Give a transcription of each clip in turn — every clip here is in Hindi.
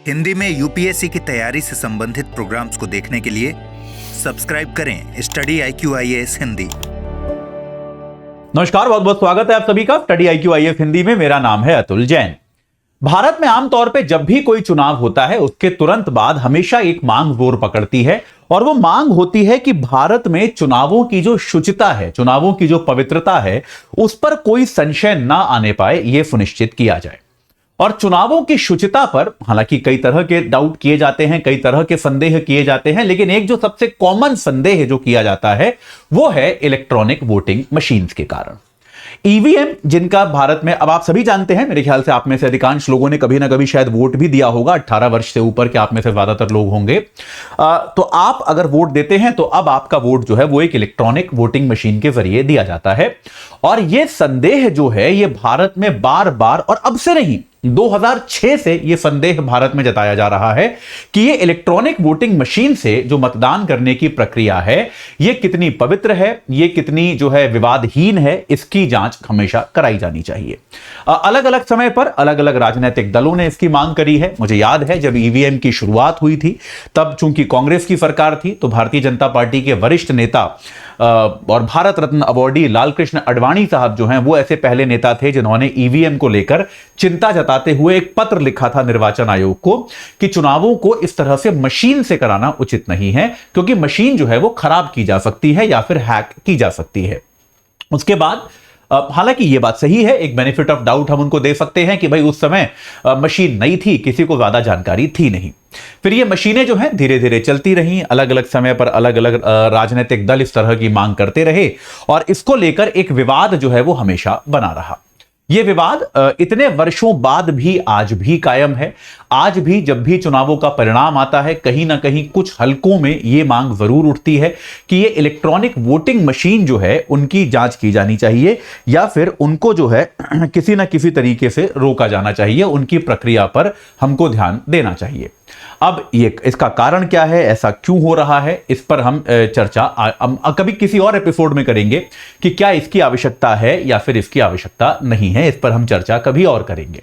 हिंदी में यूपीएससी की तैयारी से संबंधित प्रोग्राम्स को देखने के लिए सब्सक्राइब करें स्टडी IQ-IAS हिंदी। नमस्कार, बहुत बहुत स्वागत है आप सभी का स्टडी IQ-IAS हिंदी में। मेरा नाम है अतुल जैन। भारत में आमतौर पे जब भी कोई चुनाव होता है उसके तुरंत बाद हमेशा एक मांग जोर पकड़ती है और वो मांग होती है कि भारत में चुनावों की जो शुचिता है, चुनावों की जो पवित्रता है, उस पर कोई संशय ना आने पाए, यह सुनिश्चित किया जाए। और चुनावों की शुचिता पर हालांकि कई तरह के डाउट किए जाते हैं, कई तरह के संदेह किए जाते हैं, लेकिन एक जो सबसे कॉमन संदेह जो किया जाता है वो है इलेक्ट्रॉनिक वोटिंग मशीन्स के कारण। ईवीएम, जिनका भारत में अब आप सभी जानते हैं, मेरे ख्याल से आप में से अधिकांश लोगों ने कभी ना कभी शायद वोट भी दिया होगा, 18 वर्ष से ऊपर के आप में से ज्यादातर लोग होंगे। तो आप अगर वोट देते हैं तो अब आपका वोट जो है वो एक इलेक्ट्रॉनिक वोटिंग मशीन के जरिए दिया जाता है। और यह संदेह जो है ये भारत में बार बार, और अब से नहीं 2006 से यह संदेह भारत में जताया जा रहा है कि यह इलेक्ट्रॉनिक वोटिंग मशीन से जो मतदान करने की प्रक्रिया है यह कितनी पवित्र है, यह कितनी जो है विवादहीन है, इसकी जांच हमेशा कराई जानी चाहिए। अलग अलग समय पर अलग अलग राजनीतिक दलों ने इसकी मांग करी है। मुझे याद है जब ईवीएम की शुरुआत हुई थी तब चूंकि कांग्रेस की सरकार थी तो भारतीय जनता पार्टी के वरिष्ठ नेता और भारत रत्न अवॉर्डी लालकृष्ण आडवाणी साहब जो हैं वो ऐसे पहले नेता थे जिन्होंने ईवीएम को लेकर चिंता जताते हुए एक पत्र लिखा था निर्वाचन आयोग को कि चुनावों को इस तरह से मशीन से कराना उचित नहीं है, क्योंकि मशीन जो है वो खराब की जा सकती है या फिर हैक की जा सकती है। उसके बाद हालांकि यह बात सही है, एक बेनिफिट ऑफ डाउट हम उनको दे सकते हैं कि भाई उस समय मशीन नई थी, किसी को ज्यादा जानकारी थी नहीं। फिर ये मशीनें जो हैं धीरे धीरे चलती रहीं, अलग अलग समय पर अलग अलग राजनीतिक दल इस तरह की मांग करते रहे और इसको लेकर एक विवाद जो है वो हमेशा बना रहा। यह विवाद इतने वर्षों बाद भी आज भी कायम है। आज भी जब भी चुनावों का परिणाम आता है कहीं ना कहीं कुछ हलकों में यह मांग जरूर उठती है कि यह इलेक्ट्रॉनिक वोटिंग मशीन जो है उनकी जांच की जानी चाहिए या फिर उनको जो है किसी ना किसी तरीके से रोका जाना चाहिए, उनकी प्रक्रिया पर हमको ध्यान देना चाहिए। अब ये इसका कारण क्या है, ऐसा क्यों हो रहा है, इस पर हम चर्चा कभी किसी और एपिसोड में करेंगे कि क्या इसकी आवश्यकता है या फिर इसकी आवश्यकता नहीं है। इस पर हम चर्चा कभी और करेंगे।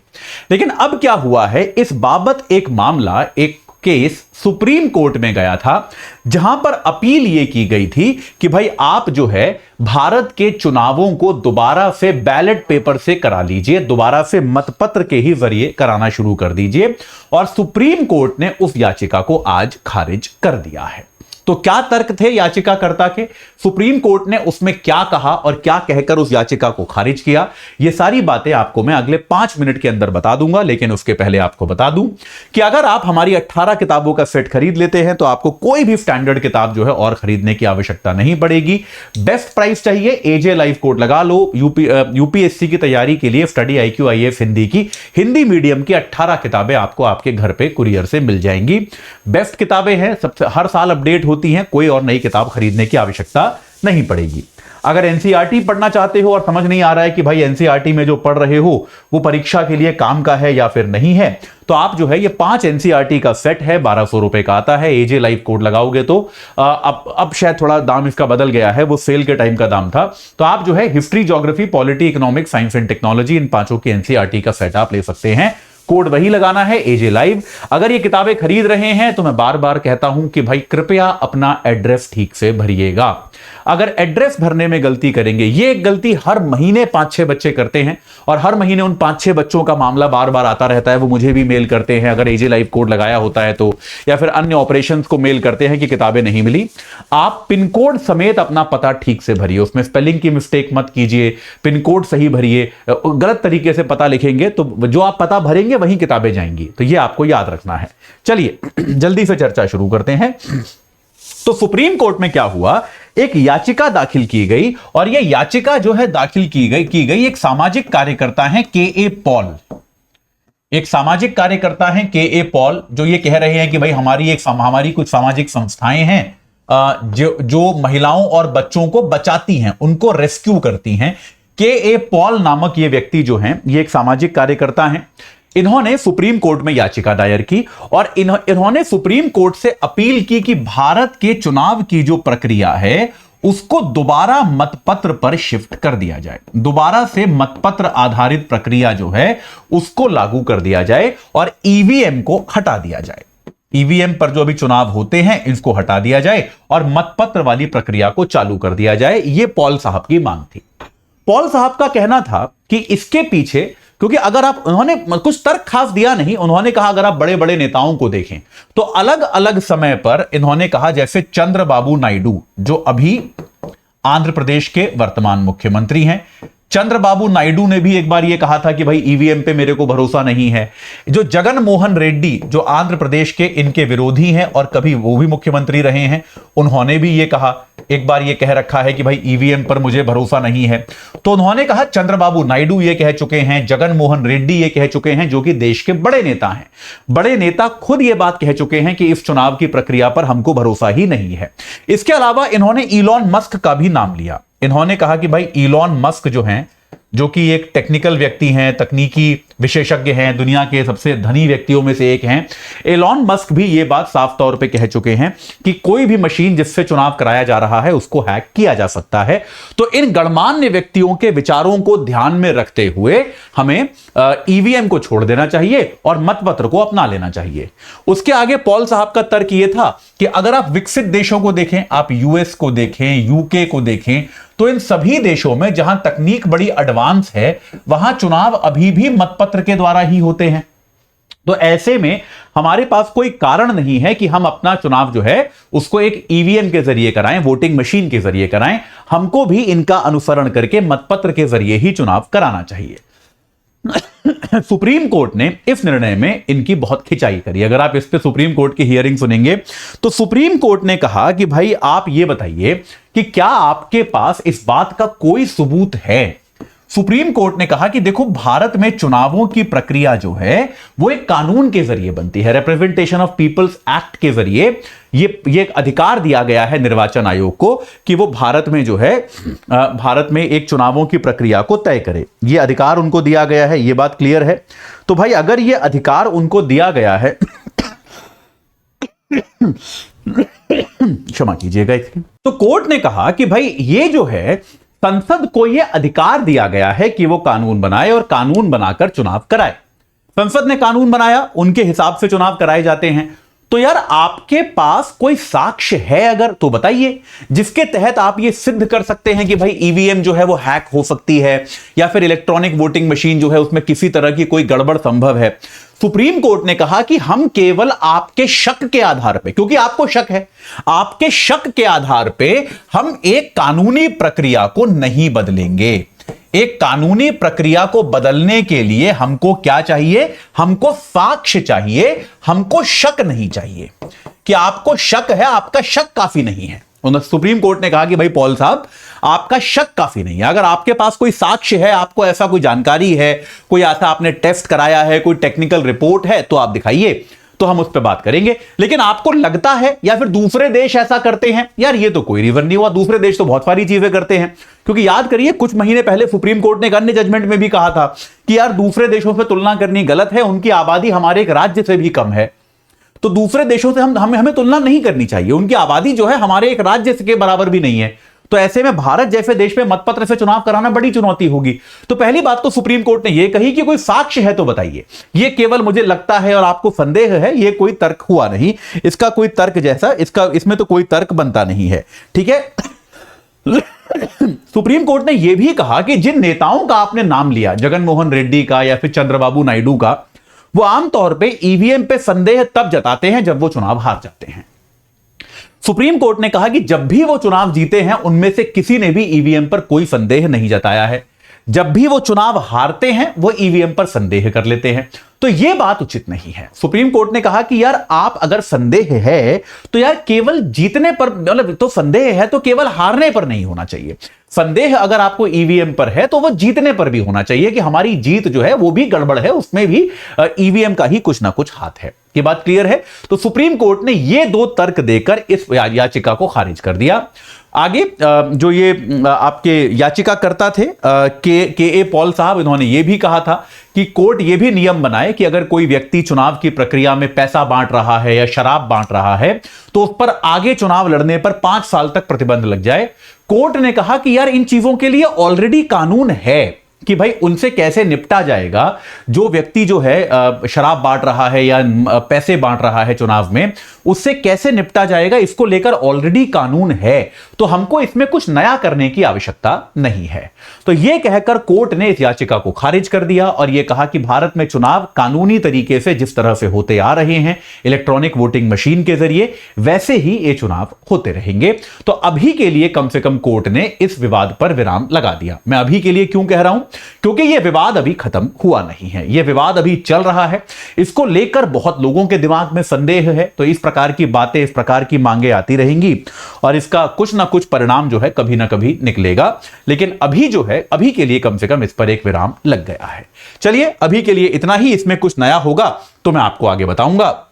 लेकिन अब क्या हुआ है, इस बाबत एक मामला, एक केस सुप्रीम कोर्ट में गया था जहां पर अपील यह की गई थी कि भाई आप जो है भारत के चुनावों को दोबारा से बैलेट पेपर से करा लीजिए, दोबारा से मतपत्र के ही जरिए कराना शुरू कर दीजिए। और सुप्रीम कोर्ट ने उस याचिका को आज खारिज कर दिया है। तो क्या तर्क थे याचिकाकर्ता के, सुप्रीम कोर्ट ने उसमें क्या कहा और क्या कहकर उस याचिका को खारिज किया, ये सारी बातें आपको मैं अगले 5 मिनट के अंदर बता दूंगा। लेकिन उसके पहले आपको बता दूं कि अगर आप हमारी 18 किताबों का सेट खरीद लेते हैं तो आपको कोई भी स्टैंडर्ड किताब जो है और खरीदने की आवश्यकता नहीं पड़ेगी। बेस्ट प्राइस चाहिए, एजे लाइव कोड लगा लो। यूपीएससी की तैयारी के लिए स्टडी IQ-IAS हिंदी की हिंदी मीडियम की 18 किताबें आपको आपके घर पे कुरियर से मिल जाएंगी। बेस्ट किताबें हैं, सबसे हर साल अपडेट होती हैं, कोई और नई किताब खरीदने की आवश्यकता नहीं पड़ेगी। अगर एनसीईआरटी पढ़ना चाहते हो और समझ नहीं आ रहा है कि भाई एनसीईआरटी में जो पढ़ रहे हो वो परीक्षा के लिए काम का है या फिर नहीं है, तो आप जो है ये 5 एनसीईआरटी का सेट है, 1200 रुपए का आता है। एजे लाइव कोड लगाओगे तो अब शायद थोड़ा दाम इसका बदल गया है, वो सेल के टाइम का दाम था। तो आप जो है history, geography, polity, economics, science and technology, इन 5 की एनसीईआरटी का सेट आप ले सकते हैं। कोड वही लगाना है, एजे लाइव। अगर ये किताबें खरीद रहे हैं तो मैं बार बार कहता हूं कि भाई कृपया अपना एड्रेस ठीक से भरिएगा। अगर एड्रेस भरने में गलती करेंगे, ये एक गलती हर महीने 5-6 बच्चे करते हैं और हर महीने उन 5-6 बच्चों का मामला बार बार आता रहता है। वो मुझे भी मेल करते हैं अगर एजे लाइव कोड लगाया होता है तो, या फिर अन्य ऑपरेशंस को मेल करते हैं कि किताबें नहीं मिली। आप पिन कोड समेत अपना पता ठीक से भरिए, उसमें स्पेलिंग की मिस्टेक मत कीजिए, पिन कोड सही भरिए। गलत तरीके से पता लिखेंगे तो जो आप पता भरेंगे वहीं किताबें जाएंगी, तो ये आपको याद रखना है। चलिए जल्दी से चर्चा शुरू करते हैं। तो सुप्रीम कोर्ट में क्या हुआ, एक याचिका दाखिल की गई और यह याचिका जो है दाखिल की गई एक सामाजिक कार्यकर्ता हैं के.ए. पॉल। एक सामाजिक कार्यकर्ता हैं के.ए. पॉल, जो ये कह रहे हैं कि भाई हमारी कुछ सामाजिक संस्थाएं हैं जो महिलाओं और बच्चों को बचाती हैं, उनको रेस्क्यू करती हैं। के.ए. पॉल नामक ये व्यक्ति जो हैं ये एक सामाजिक कार्यकर्ता हैं। इन्होंने सुप्रीम कोर्ट में याचिका दायर की और इन्होंने सुप्रीम कोर्ट से अपील की कि भारत के चुनाव की जो प्रक्रिया है उसको दोबारा मतपत्र पर शिफ्ट कर दिया जाए, दोबारा से मतपत्र आधारित प्रक्रिया जो है उसको लागू कर दिया जाए और ईवीएम को हटा दिया जाए। ईवीएम पर जो अभी चुनाव होते हैं इसको हटा दिया जाए और मतपत्र वाली प्रक्रिया को चालू कर दिया जाए। यह पॉल साहब की मांग थी। पॉल साहब का कहना था कि इसके पीछे, क्योंकि अगर आप, उन्होंने कुछ तर्क खास दिया नहीं, उन्होंने कहा अगर आप बड़े बड़े नेताओं को देखें तो अलग अलग समय पर इन्होंने कहा, जैसे चंद्रबाबू नायडू जो अभी आंध्र प्रदेश के वर्तमान मुख्यमंत्री हैं, चंद्रबाबू नायडू ने भी एक बार यह कहा था कि भाई ईवीएम पे मेरे को भरोसा नहीं है। जो जगन मोहन रेड्डी जो आंध्र प्रदेश के इनके विरोधी हैं और कभी वो भी मुख्यमंत्री रहे हैं, उन्होंने भी यह कहा, एक बार यह कह रखा है कि भाई ईवीएम पर मुझे भरोसा नहीं है। तो उन्होंने कहा, चंद्रबाबू नायडू ये कह चुके हैं, जगन मोहन रेड्डी ये कह चुके हैं, जो कि देश के बड़े नेता हैं। बड़े नेता खुद ये बात कह चुके हैं कि इस चुनाव की प्रक्रिया पर हमको भरोसा ही नहीं है। इसके अलावा इन्होंने इलॉन मस्क का भी नाम लिया। इन्होंने कहा कि भाई इलॉन मस्क जो हैं, जो कि एक टेक्निकल व्यक्ति हैं, तकनीकी विशेषज्ञ हैं, दुनिया के सबसे धनी व्यक्तियों में से एक हैं, एलॉन मस्क भी ये बात साफ तौर पे कह चुके हैं कि कोई भी मशीन जिससे चुनाव कराया जा रहा है उसको हैक किया जा सकता है। तो इन गणमान्य व्यक्तियों के विचारों को ध्यान में रखते हुए हमें ईवीएम को छोड़ देना चाहिए और मतपत्र को अपना लेना चाहिए। उसके आगे पॉल साहब का तर्क यह था कि अगर आप विकसित देशों को देखें, आप यूएस को देखें, यूके को देखें, तो इन सभी देशों में जहां तकनीक बड़ी एडवांस है वहां चुनाव अभी भी मतपत्र के द्वारा ही होते हैं। तो ऐसे में हमारे पास कोई कारण नहीं है कि हम अपना चुनाव जो है उसको एक ईवीएम के जरिए कराएं, वोटिंग मशीन के जरिए कराएं। हमको भी इनका अनुसरण करके मतपत्र के जरिए ही चुनाव कराना चाहिए। सुप्रीम कोर्ट ने इस निर्णय में इनकी बहुत खिंचाई करी। अगर आप इस पे सुप्रीम कोर्ट की हियरिंग सुनेंगे तो सुप्रीम कोर्ट ने कहा कि भाई आप ये बताइए कि क्या आपके पास इस बात का कोई सबूत है। सुप्रीम कोर्ट ने कहा कि देखो, भारत में चुनावों की प्रक्रिया जो है वो एक कानून के जरिए बनती है, रिप्रेजेंटेशन ऑफ पीपल्स एक्ट के जरिए ये अधिकार दिया गया है निर्वाचन आयोग को कि वो भारत में जो है भारत में एक चुनावों की प्रक्रिया को तय करे। ये अधिकार उनको दिया गया है, ये बात क्लियर है। तो भाई अगर ये अधिकार उनको दिया गया है क्षमा कीजिएगा इसकी, तो कोर्ट ने कहा कि भाई ये जो है संसद को यह अधिकार दिया गया है कि वो कानून बनाए और कानून बनाकर चुनाव कराए। संसद ने कानून बनाया, उनके हिसाब से चुनाव कराए जाते हैं। तो यार आपके पास कोई साक्ष्य है अगर, तो बताइए, जिसके तहत आप ये सिद्ध कर सकते हैं कि भाई ईवीएम जो है वो हैक हो सकती है या फिर इलेक्ट्रॉनिक वोटिंग मशीन जो है उसमें किसी तरह की कोई गड़बड़ संभव है। सुप्रीम कोर्ट ने कहा कि हम केवल आपके शक के आधार पे, क्योंकि आपको शक है, आपके शक के आधार पे हम एक कानूनी प्रक्रिया को नहीं बदलेंगे। एक कानूनी प्रक्रिया को बदलने के लिए हमको क्या चाहिए? हमको साक्ष्य चाहिए, हमको शक नहीं चाहिए। कि आपको शक है, आपका शक काफी नहीं है। सुप्रीम कोर्ट ने कहा कि भाई पॉल साहब, आपका शक काफी नहीं है। अगर आपके पास कोई साक्ष्य है, आपको ऐसा कोई जानकारी है, कोई ऐसा आपने टेस्ट कराया है, कोई टेक्निकल रिपोर्ट है, तो आप दिखाइए, तो हम उस पर बात करेंगे। लेकिन आपको लगता है या फिर दूसरे देश ऐसा करते हैं, यार ये तो कोई रीजन नहीं हुआ। दूसरे देश तो बहुत सारी चीजें करते हैं, क्योंकि याद करिए कुछ महीने पहले सुप्रीम कोर्ट ने एक अन्य जजमेंट में भी कहा था कि यार दूसरे देशों से तुलना करनी गलत है, उनकी आबादी हमारे एक राज्य से भी कम है, तो दूसरे देशों से हमें तुलना नहीं करनी चाहिए। उनकी आबादी जो है हमारे एक राज्य के बराबर भी नहीं है। तो ऐसे में भारत जैसे देश में मतपत्र से चुनाव कराना बड़ी चुनौती होगी। तो पहली बात तो सुप्रीम कोर्ट ने यह कही कि कोई साक्ष्य है तो बताइए। यह केवल मुझे लगता है और आपको संदेह है, यह कोई तर्क हुआ नहीं। इसका कोई तर्क जैसा इसमें तो कोई तर्क बनता नहीं है। ठीक है। सुप्रीम कोर्ट ने यह भी कहा कि जिन नेताओं का आपने नाम लिया, जगन मोहन रेड्डी का या फिर चंद्रबाबू नायडू का, वो आमतौर पे ईवीएम पे संदेह तब जताते हैं जब वो चुनाव हार जाते हैं। सुप्रीम कोर्ट ने कहा कि जब भी वो चुनाव जीते हैं उनमें से किसी ने भी ईवीएम पर कोई संदेह नहीं जताया है। जब भी वो चुनाव हारते हैं वो ईवीएम पर संदेह कर लेते हैं। तो यह बात उचित नहीं है। सुप्रीम कोर्ट ने कहा कि यार आप अगर संदेह है तो यार केवल जीतने पर, मतलब तो संदेह है तो केवल हारने पर नहीं होना चाहिए। संदेह अगर आपको ईवीएम पर है तो वो जीतने पर भी होना चाहिए कि हमारी जीत जो है वो भी गड़बड़ है, उसमें भी ईवीएम का ही कुछ ना कुछ हाथ है। ये बात क्लियर है। तो सुप्रीम कोर्ट ने ये दो तर्क देकर इस याचिका को खारिज कर दिया। आगे जो ये आपके याचिकाकर्ता थे के ए पॉल साहब, इन्होंने ये भी कहा था कि कोर्ट ये भी नियम बनाए कि अगर कोई व्यक्ति चुनाव की प्रक्रिया में पैसा बांट रहा है या शराब बांट रहा है तो उस पर आगे चुनाव लड़ने पर 5 साल तक प्रतिबंध लग जाए। कोर्ट ने कहा कि यार इन चीजों के लिए ऑलरेडी कानून है कि भाई उनसे कैसे निपटा जाएगा। जो व्यक्ति जो है शराब बांट रहा है या पैसे बांट रहा है चुनाव में, उससे कैसे निपटा जाएगा, इसको लेकर ऑलरेडी कानून है, तो हमको इसमें कुछ नया करने की आवश्यकता नहीं है। तो यह कहकर कोर्ट ने इस याचिका को खारिज कर दिया और यह कहा कि भारत में चुनाव कानूनी तरीके से जिस तरह से होते आ रहे हैं इलेक्ट्रॉनिक वोटिंग मशीन के जरिए, वैसे ही ये चुनाव होते रहेंगे। तो अभी के लिए कम से कम कोर्ट ने इस विवाद पर विराम लगा दिया। मैं अभी के लिए क्यों कह रहा हूं? क्योंकि यह विवाद अभी खत्म हुआ नहीं है, यह विवाद अभी चल रहा है। इसको लेकर बहुत लोगों के दिमाग में संदेह है, तो इस प्रकार की बातें, इस प्रकार की मांगे आती रहेंगी और इसका कुछ ना कुछ परिणाम जो है कभी ना कभी निकलेगा। लेकिन अभी जो है, अभी के लिए कम से कम इस पर एक विराम लग गया है। चलिए अभी के लिए इतना ही। इसमें कुछ नया होगा तो मैं आपको आगे बताऊंगा।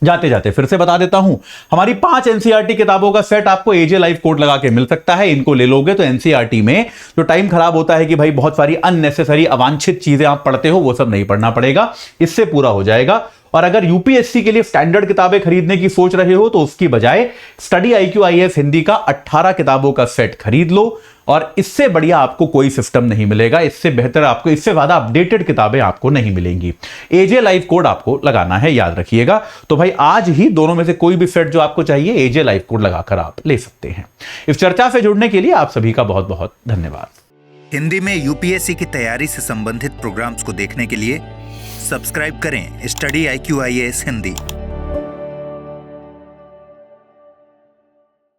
जाते जाते फिर से बता देता हूं, हमारी 5 एनसीईआरटी किताबों का सेट आपको एजे लाइव कोड लगा के मिल सकता है। इनको ले लोगे तो एनसीईआरटी में जो टाइम खराब होता है कि भाई बहुत सारी अननेसेसरी अवांछित चीजें आप पढ़ते हो, वो सब नहीं पढ़ना पड़ेगा, इससे पूरा हो जाएगा। और अगर यूपीएससी के लिए स्टैंडर्ड किताबें खरीदने की सोच रहे हो तो उसकी बजाय स्टडी आईक्यू आईएएस हिंदी का 18 किताबों का सेट खरीद लो और इससे बढ़िया आपको कोई सिस्टम नहीं मिलेगा। इससे बेहतर आपको, इससे ज्यादा अपडेटेड किताबें आपको नहीं मिलेंगी। एजे लाइव कोड आपको लगाना है, याद रखिएगा। तो भाई आज ही दोनों में से कोई भी सेट जो आपको चाहिए, एजे लाइव कोड लगाकर आप ले सकते हैं। इस चर्चा से जुड़ने के लिए आप सभी का बहुत बहुत धन्यवाद। हिंदी में यूपीएससी की तैयारी से संबंधित प्रोग्राम्स को देखने के लिए सब्सक्राइब करें स्टडी आईक्यू आईएएस हिंदी।